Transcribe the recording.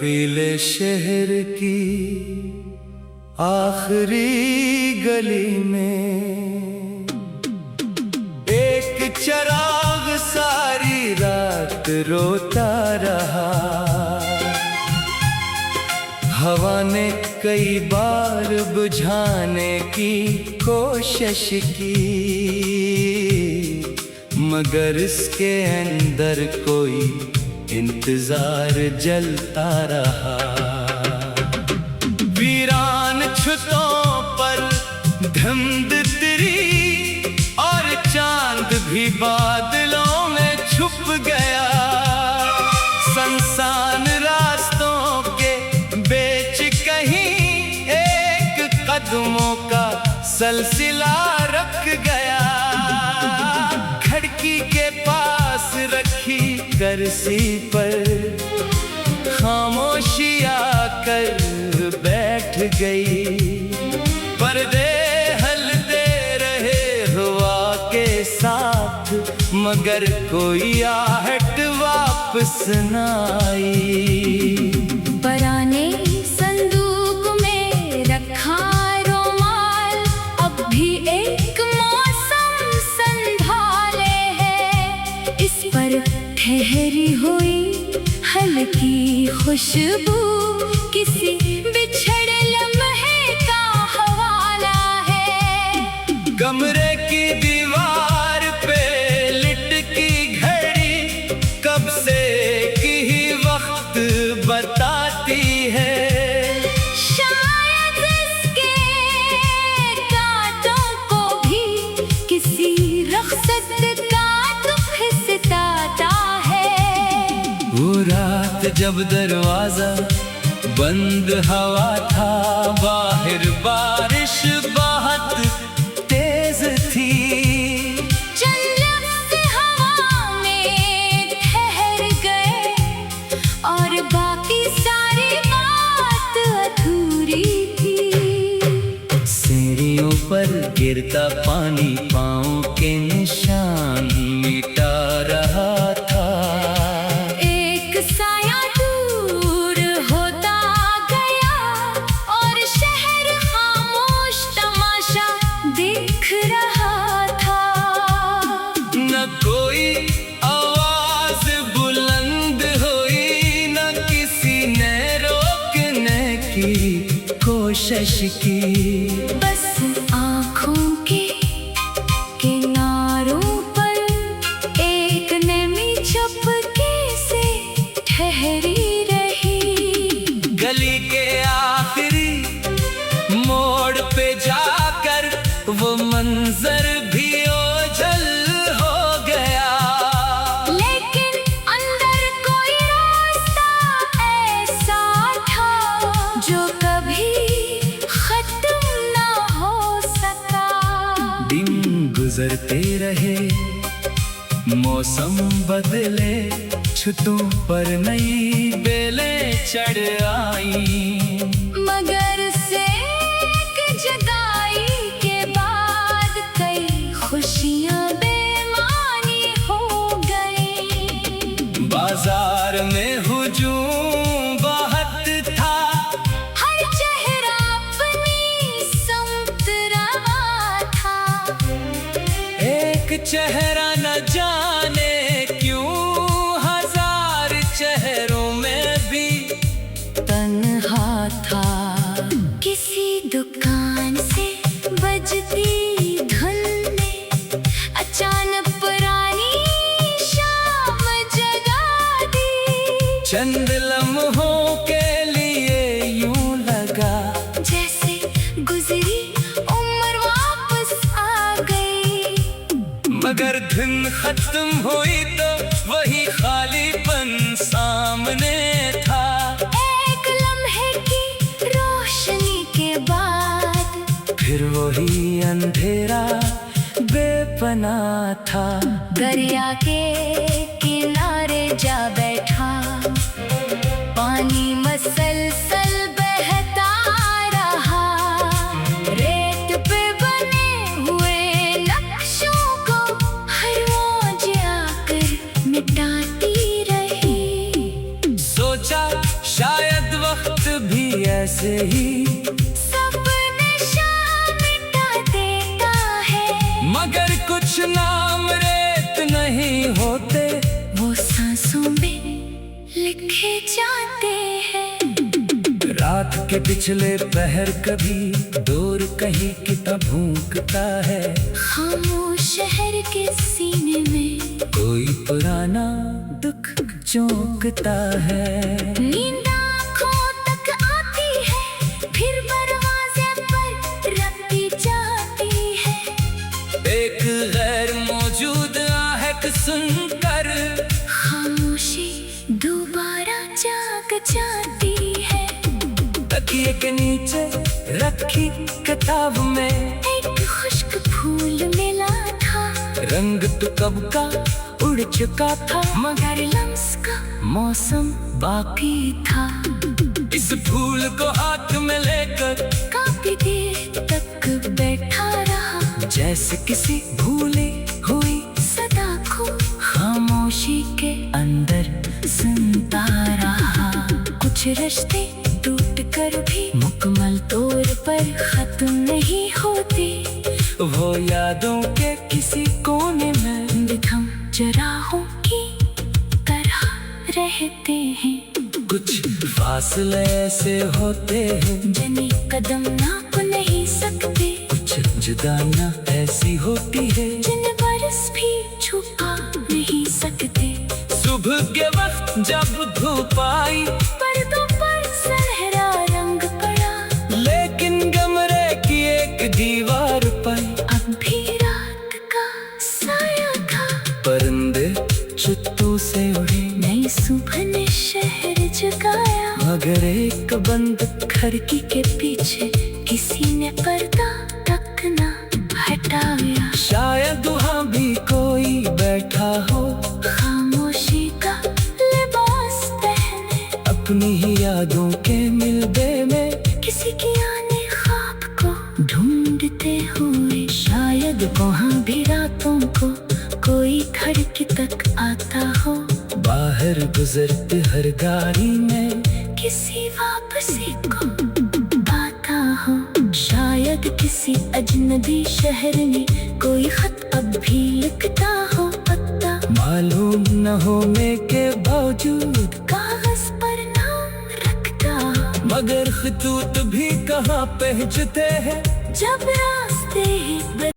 बर्फीले शहर की आखिरी गली में एक चिराग सारी रात रोता रहा। हवा ने कई बार बुझाने की कोशिश की, मगर इसके अंदर कोई इंतजार जलता रहा। वीरान छतों पर धुंधली और चांद भी बादलों में छुप गया। सुनसान रास्तों के बीच कहीं एक कदमों का सिलसिला रख गया। खिड़की के पास रखी कुर्सी पर खामोशी आकर बैठ गई। पर्दे हलते रहे हवा के साथ, मगर कोई आहट वापस न आई। पुराने संदूक में रखा रुमाल, अब भी एक मौसम संभाले है। इस पर ठहरी हुई हल्की खुशबू किसी बिछड़े लम्हे का हवाला है। कमरे की दीवार पे लिटकी घड़ी कब से की ही वक्त बताती है। शायद इसके कांटों को भी किसी रख्सत का दुख सताता है। वो रात जब दरवाजा बंद हवा था, बाहर बारिश बहुत तेज थी। चंद लफ्ज़ हवा में ठहर गए और बाकी सारी बात अधूरी थी। सीढ़ियों पर गिरता पानी पाँव के निशान मिटा रहा था। एक साया दूर होता गया और शहर खामोश तमाशा देख रहा था। न कोई आवाज बुलंद हुई, न किसी ने रोकने की कोशिश की। बस आँखों के किनारों पर एक नमी चुपके से ठहरी रही। गली के आखिरी मोड़ पे जाकर वो मंजर भी ओझल हो गया। लेकिन अंदर कोई रास्ता ऐसा था जो कभी खत्म ना हो सका। दिन गुजरते रहे, मौसम बदले, छतों पर नई बेलें चढ़ आई। मगर से एक जुदाई के बाद कई खुशियां बेमानी हो गई। बाजार में हुजूम बहुत था, हर चेहरा अपनी समत रहा था। एक चेहरा न जाने क्यों हजार चेहरों में भी तन्हा था। किसी दुकान से बजती धुन ने अचानक पुरानी शाम जगा दी। चंद लम्हों के लिए यूं लगा जैसे गुजरी उम्र वापस आ गई। मगर धुन खत्म हुई तो वही खालीपन सामने था। एक लम्हे की रोशनी के बाद फिर वही अंधेरा बेपनाह था। दरिया के किनारे जा बैठा, पानी मसलसल बहता रहा। रेत पे बने हुए नक्शों को हर मौज आकर मिटाती रही। सोचा शायद ऐसे ही सब नशा मिटा देता है, मगर कुछ नाम रेत नहीं होते, वो सांसों में लिखे जाते हैं। रात के पिछले पहर कभी दूर कहीं कितना भूकता है, खामोश शहर के सीने में कोई पुराना दुख चौंकता है। नींद आँखों तक आती है, फिर दरवाजे पर रखी जाती है। एक गैर मौजूद आहट सुनकर खामोशी दोबारा जाग जाती है। तकिए के नीचे रखी किताब में एक खुश्क फूल मिला था, रंग तो कब का उड़ चुका था, मगर लम्स का मौसम बाकी था। इस फूल को हाथ में लेकर काफी देर तक बैठा रहा, जैसे किसी भूली हुई सदा को खामोशी के अंदर सुनता रहा। कुछ रिश्ते टूट कर भी मुकम्मल तौर पर खत्म नहीं होते, वो यादों के किसी कोने में बिखम जराहों की तरह रहते हैं। कुछ फासले ऐसे होते हैं जिन्हें कदम नाप नहीं सकते, कुछ जुदाइयां ऐसी होती है जिन बरस भी छुपा नहीं सकते। सुबह के वक्त जब धूप आई पर्दों पर सुनहरा रंग पड़ा, लेकिन कमरे की एक दीवार पर अब भी रात का साया था। परिंदे चुत्तू से उड़े, नई सुबह ने शहर जगाया, मगर एक बंद खिड़की के पीछे किसी ने पर्दा तक न हटाया। शायद वहाँ भी कोई बैठा हो, खामोशी का लिबास पहने, अपनी ही यादों के मिलबे में किसी की आने ख्वाब को ढूंढते हुए। शायद वहाँ भी रातों को कोई खिड़की तक आता हो, बाहर गुजरते हर गाड़ी में किसी वापसी को आता हो। शायद किसी अजनबी शहर में कोई खत अब भी लिखता हो, पता मालूम न होने के बावजूद कागज पर नाम रखता हो। मगर खतूत भी कहाँ पहुँचते हैं जब रास्ते